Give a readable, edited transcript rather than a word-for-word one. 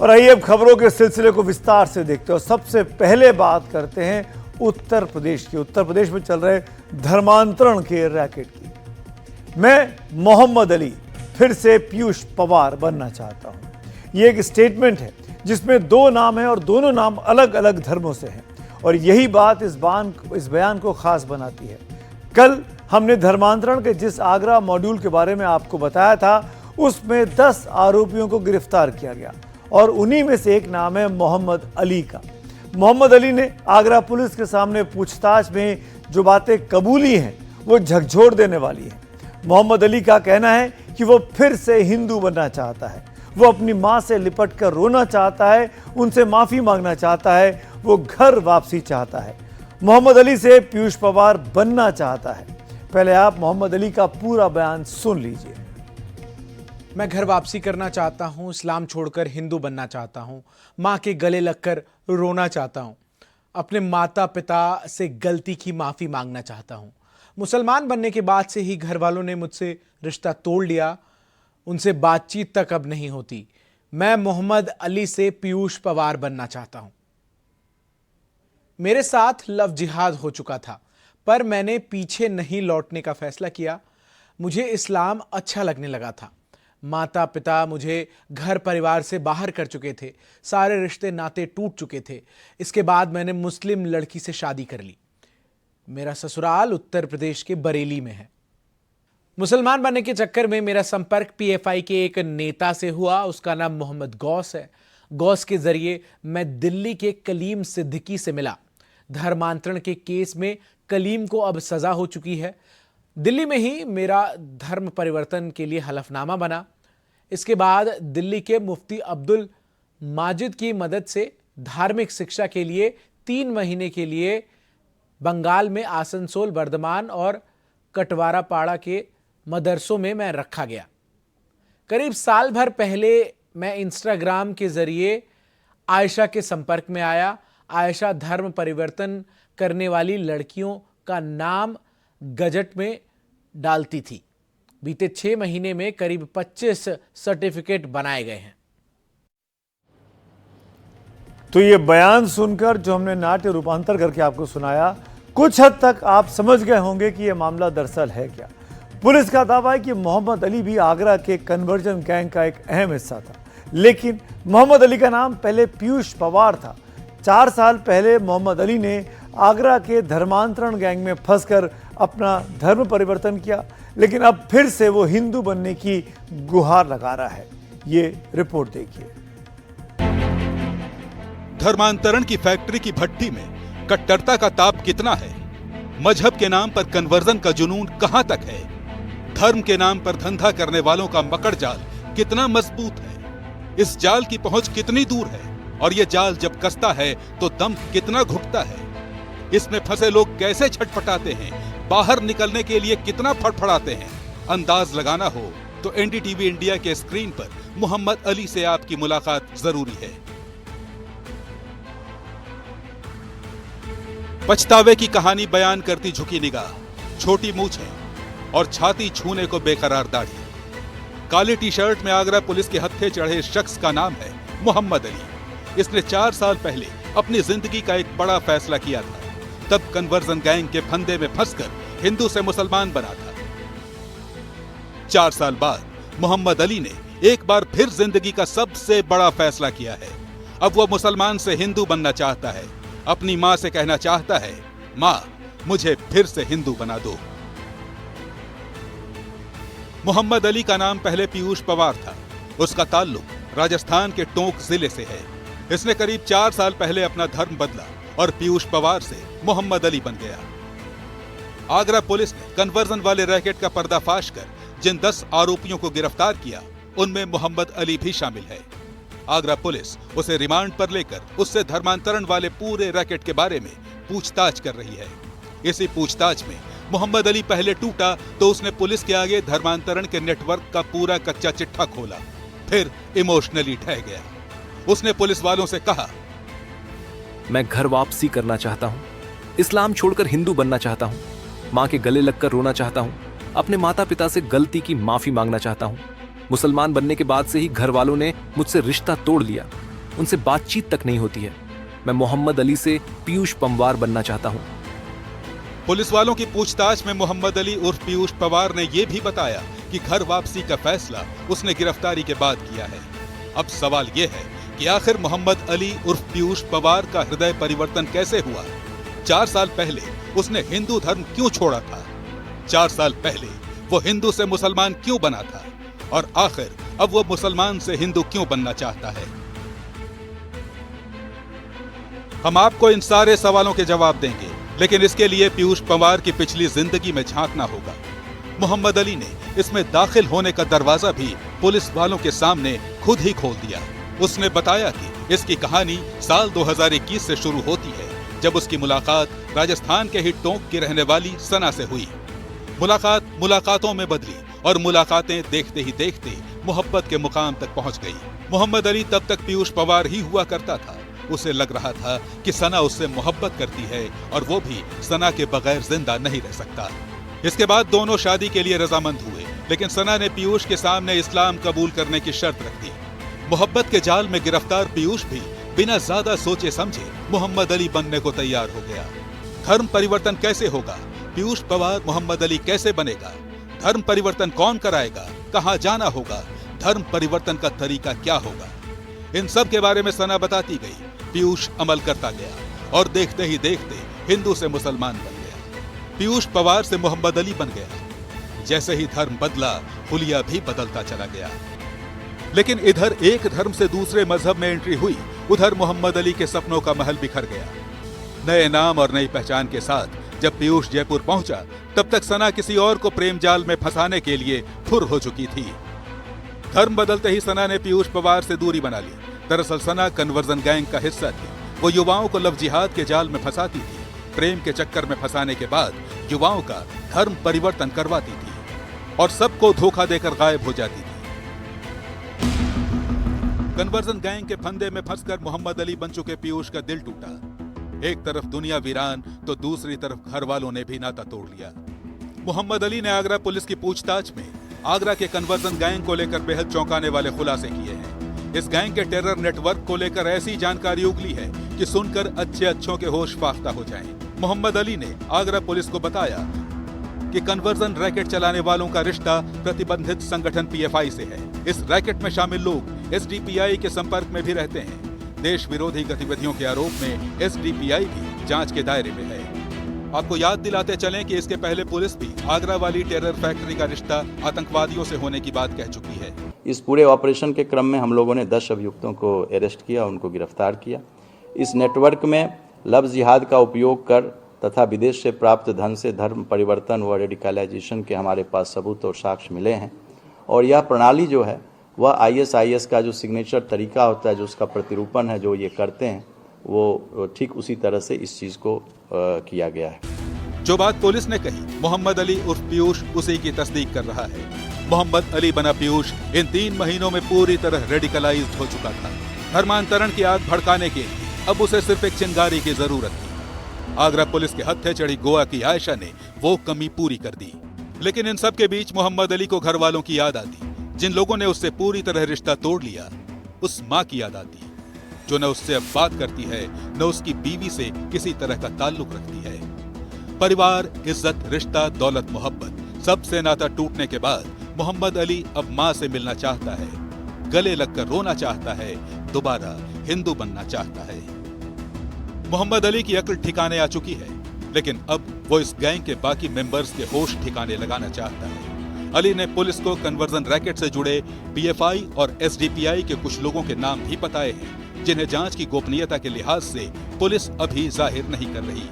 और आइए अब खबरों के सिलसिले को विस्तार से देखते हैं। और सबसे पहले बात करते हैं उत्तर प्रदेश की। उत्तर प्रदेश में चल रहे धर्मांतरण के रैकेट की। मैं मोहम्मद अली फिर से पीयूष पवार बनना चाहता हूं। यह एक स्टेटमेंट है जिसमें दो नाम हैं और दोनों नाम अलग अलग धर्मों से हैं, और यही बात इस बयान को खास बनाती है। कल हमने धर्मांतरण के जिस आगरा मॉड्यूल के बारे में आपको बताया था, उसमें 10 आरोपियों को गिरफ्तार किया गया और उन्हीं में से एक नाम है मोहम्मद अली का। मोहम्मद अली ने आगरा पुलिस के सामने पूछताछ में जो बातें कबूली हैं वो झकझोर देने वाली हैं। मोहम्मद अली का कहना है कि वो फिर से हिंदू बनना चाहता है, वो अपनी मां से लिपट कर रोना चाहता है, उनसे माफी मांगना चाहता है, वो घर वापसी चाहता है। मोहम्मद अली से पीयूष पवार बनना चाहता है। पहले आप मोहम्मद अली का पूरा बयान सुन लीजिए। मैं घर वापसी करना चाहता हूं, इस्लाम छोड़कर हिंदू बनना चाहता हूं, मां के गले लगकर रोना चाहता हूं, अपने माता पिता से गलती की माफी मांगना चाहता हूं। मुसलमान बनने के बाद से ही घर वालों ने मुझसे रिश्ता तोड़ लिया, उनसे बातचीत तक अब नहीं होती। मैं मोहम्मद अली से पीयूष पवार बनना चाहता हूं। मेरे साथ लव जिहाद हो चुका था, पर मैंने पीछे नहीं लौटने का फैसला किया। मुझे इस्लाम अच्छा लगने लगा था। माता पिता मुझे घर परिवार से बाहर कर चुके थे, सारे रिश्ते नाते टूट चुके थे। इसके बाद मैंने मुस्लिम लड़की से शादी कर ली। मेरा ससुराल उत्तर प्रदेश के बरेली में है। मुसलमान बनने के चक्कर में मेरा संपर्क पीएफआई के एक नेता से हुआ। उसका नाम मोहम्मद गौस है। गौस के जरिए मैं दिल्ली के कलीम सिद्दीकी से मिला। धर्मांतरण के केस में कलीम को अब सजा हो चुकी है। दिल्ली में ही मेरा धर्म परिवर्तन के लिए हलफनामा बना। इसके बाद दिल्ली के मुफ्ती अब्दुल माजिद की मदद से धार्मिक शिक्षा के लिए 3 महीने के लिए बंगाल में आसनसोल, बर्धमान और कटवारापाड़ा के मदरसों में मैं रखा गया। करीब साल भर पहले मैं इंस्टाग्राम के जरिए आयशा के संपर्क में आया। आयशा धर्म परिवर्तन करने वाली लड़कियों का नाम गजट में डालती थी। बीते 6 महीने में करीब 25 सर्टिफिकेट बनाए गए हैं। तो ये बयान सुनकर जो हमने नाट्य रूपांतर करके आपको सुनाया, कुछ हद तक आप समझ गए होंगे कि यह मामला दरअसल है क्या। पुलिस का दावा है कि मोहम्मद अली भी आगरा के कन्वर्जन गैंग का एक अहम हिस्सा था, लेकिन मोहम्मद अली का नाम पहले पीयूष पवार था। 4 साल पहले मोहम्मद अली ने आगरा के धर्मांतरण गैंग में फंसकर अपना धर्म परिवर्तन किया, लेकिन अब फिर से वो हिंदू बनने की गुहार लगा रहा है। ये रिपोर्ट देखिए। धर्मांतरण की फैक्ट्री की भट्टी में कट्टरता का ताप कितना है? मजहब के नाम पर कन्वर्जन का जुनून कहां तक है? धर्म के नाम पर धंधा करने वालों का मकड़ जाल कितना मजबूत है? इस जाल की पहुंच कितनी दूर है? और यह जाल जब कसता है तो दम कितना घुटता है? इसमें फंसे लोग कैसे छटपटाते हैं? बाहर निकलने के लिए कितना फड़फड़ाते हैं? अंदाज लगाना हो तो एनडीटीवी इंडिया के स्क्रीन पर मोहम्मद अली से आपकी मुलाकात जरूरी है। पछतावे की कहानी बयान करती झुकी निगाह, छोटी मूछें और छाती छूने को बेकरार दाढ़ी। काली टी शर्ट में आगरा पुलिस के हत्थे चढ़े शख्स का नाम है मोहम्मद अली। इसने 4 साल पहले अपनी जिंदगी का एक बड़ा फैसला किया था। तब कन्वर्जन गैंग के फंदे में फंसकर हिंदू से मुसलमान बना था। 4 साल बाद मोहम्मद अली ने एक बार फिर जिंदगी का सबसे बड़ा फैसला किया है। अब वो मुसलमान से हिंदू बनना चाहता है। अपनी मां से कहना चाहता है, मां मुझे फिर से हिंदू बना दो। मोहम्मद अली का नाम पहले पीयूष पवार था। उसका ताल्लुक राजस्थान के टोंक जिले से है। इसने करीब 4 साल पहले अपना धर्म बदला और पीयूष पवार से मोहम्मद अली बन गया। आगरा पुलिस ने कन्वर्जन वाले रैकेट का पर्दाफाश कर जिन 10 आरोपियों को गिरफ्तार किया, उनमें मोहम्मद अली भी शामिल है। आगरा पुलिस उसे रिमांड पर लेकर उससे धर्मांतरण वाले पूरे रैकेट के बारे में पूछताछ कर रही है। इसी पूछताछ में मोहम्मद अली पहले टूटा तो उसने पुलिस के आगे धर्मांतरण के नेटवर्क का पूरा कच्चा चिट्ठा खोला, फिर इमोशनली ढह गया। उसने पुलिस वालों से कहा, मैं घर वापसी करना चाहता हूँ, इस्लाम छोड़कर हिंदू बनना चाहता हूँ, माँ के गले लगकर रोना चाहता हूँ, अपने माता पिता से गलती की माफी मांगना चाहता हूँ। मुसलमान बनने के बाद से ही घर वालों ने मुझसे रिश्ता तोड़ लिया, उनसे बातचीत तक नहीं होती है। मैं मोहम्मद अली से पीयूष पंवार बनना चाहता हूँ। पुलिस वालों की पूछताछ में मोहम्मद अली उर्फ पीयूष पवार ने यह भी बताया कि घर वापसी का फैसला उसने गिरफ्तारी के बाद किया है। अब सवाल यह है कि आखिर मोहम्मद अली उर्फ पीयूष पवार का हृदय परिवर्तन कैसे हुआ? 4 साल पहले उसने हिंदू धर्म क्यों छोड़ा था? 4 साल पहले वो हिंदू से मुसलमान क्यों बना था? और आखिर अब वो मुसलमान से हिंदू क्यों बनना चाहता है? हम आपको इन सारे सवालों के जवाब देंगे, लेकिन इसके लिए पीयूष पंवार की पिछली जिंदगी में झांकना होगा। मोहम्मद अली ने इसमें दाखिल होने का दरवाजा भी पुलिस वालों के सामने खुद ही खोल दिया। उसने बताया कि इसकी कहानी साल 2021 से शुरू होती है, जब उसकी मुलाकात राजस्थान के ही टोंक की रहने वाली सना से हुई। मुलाकात मुलाकातों में बदली और मुलाकातें देखते ही देखते मोहब्बत के मुकाम तक पहुंच गई। मोहम्मद अली तब तक पीयूष पवार ही हुआ करता था। उसे लग रहा था कि सना उससे मोहब्बत करती है और वो भी सना के बगैर जिंदा नहीं रह सकता। इसके बाद दोनों शादी के लिए रजामंद हुए, लेकिन सना ने पीयूष के सामने इस्लाम कबूल करने की शर्त रख दी। मोहब्बत के जाल में गिरफ्तार पीयूष भी बिना ज्यादा सोचे समझे मोहम्मद अली बनने को तैयार हो गया। धर्म परिवर्तन कैसे होगा? पीयूष पवार मोहम्मद अली कैसे बनेगा? धर्म परिवर्तन कौन कराएगा? कहां जाना होगा? धर्म परिवर्तन का तरीका क्या होगा? इन सब के बारे में सना बताती गई। पीयूष अमल करता गया और देखते ही देखते हिंदू से मुसलमान बन गया। पीयूष पवार से मोहम्मद अली बन गया। जैसे ही धर्म बदला, हुलिया भी बदलता चला गया। लेकिन इधर एक धर्म से दूसरे मजहब में एंट्री हुई, उधर मोहम्मद अली के सपनों का महल बिखर गया। नए नाम और नई पहचान के साथ जब पीयूष जयपुर पहुंचा, तब तक सना किसी और को प्रेम जाल में फंसाने के लिए फुर हो चुकी थी। धर्म बदलते ही सना ने पीयूष पवार से दूरी बना ली। दरअसल सना कन्वर्जन गैंग का हिस्सा थी। वो युवाओं को लव जिहाद के जाल में फंसाती थी। प्रेम के चक्कर में फंसाने के बाद युवाओं का धर्म परिवर्तन करवाती थी और सबको धोखा देकर गायब हो जाती थी। कन्वर्जन गैंग के फंदे में फंसकर मोहम्मद अली बन चुके पीयूष का दिल टूटा। एक तरफ दुनिया वीरान तो दूसरी तरफ घर वालों ने भी नाता तोड़ लिया। मोहम्मद अली ने आगरा पुलिस की पूछताछ में आगरा के कन्वर्जन गैंग को लेकर बेहद चौंकाने वाले खुलासे किए हैं। इस गैंग के टेरर नेटवर्क को लेकर ऐसी जानकारी उगली है कि सुनकर अच्छे अच्छों के होश फाख्ता हो जाएं। मोहम्मद अली ने आगरा पुलिस को बताया कि कन्वर्जन रैकेट चलाने वालों का रिश्ता प्रतिबंधित संगठन पीएफआई से है। इस रैकेट में शामिल लोग एसडीपीआई के संपर्क में भी रहते हैं। देश विरोधी गतिविधियों के आरोप में एसडीपीआई भी जांच के दायरे में है। आपको याद दिलाते चलें कि इसके पहले पुलिस भी आगरा वाली टेरर फैक्ट्री का रिश्ता आतंकवादियों से होने की बात कह चुकी है। इस पूरे ऑपरेशन के क्रम में हम लोगों ने 10 अभियुक्तों को अरेस्ट किया, उनको गिरफ्तार किया। इस नेटवर्क में लव जिहाद का उपयोग कर तथा विदेश से प्राप्त धन से धर्म परिवर्तन व रेडिकलाइजेशन के हमारे पास सबूत और साक्ष्य मिले हैं। और यह प्रणाली जो है वह ISIS का जो सिग्नेचर तरीका होता है, जो उसका प्रतिरूपण है, जो ये करते हैं, वो ठीक उसी तरह से इस चीज़ को किया गया है। जो बात पुलिस ने कही, मोहम्मद अली उर्फ पीयूष उसी की तस्दीक कर रहा है। मोहम्मद अली बना पीयूष इन 3 महीनों में पूरी तरह रेडिकलाइज्ड हो चुका था। धर्मांतरण की आग भड़काने के लिए अब उसे सिर्फ एक चिंगारी की जरूरत थी। आगरा पुलिस के हत्थे चढ़ी गोवा की आयशा ने वो कमी पूरी कर दी। लेकिन इन सब के बीच मोहम्मद अली को घर वालों की याद आती, जिन लोगों ने उससे पूरी तरह रिश्ता तोड़ लिया। उस माँ की याद आती जो न उससे अब बात करती है, न उसकी बीवी से किसी तरह का ताल्लुक रखती है। परिवार, इज्जत, रिश्ता, दौलत, मोहब्बत, सबसे नाता टूटने के बाद मोहम्मद अली अब माँ से मिलना चाहता है, गले लगकर रोना चाहता है, दोबारा हिंदू बनना चाहता है। मोहम्मद अली की अक्ल ठिकाने आ चुकी है, लेकिन अब वो इस गैंग के बाकी मेंबर्स के होश ठिकाने लगाना चाहता है। अली ने पुलिस को कन्वर्जन रैकेट से जुड़े पीएफआई और एसडीपीआई के कुछ लोगों के नाम भी बताए हैं, जिन्हें जांच की गोपनीयता के लिहाज से पुलिस अभी जाहिर नहीं कर रही।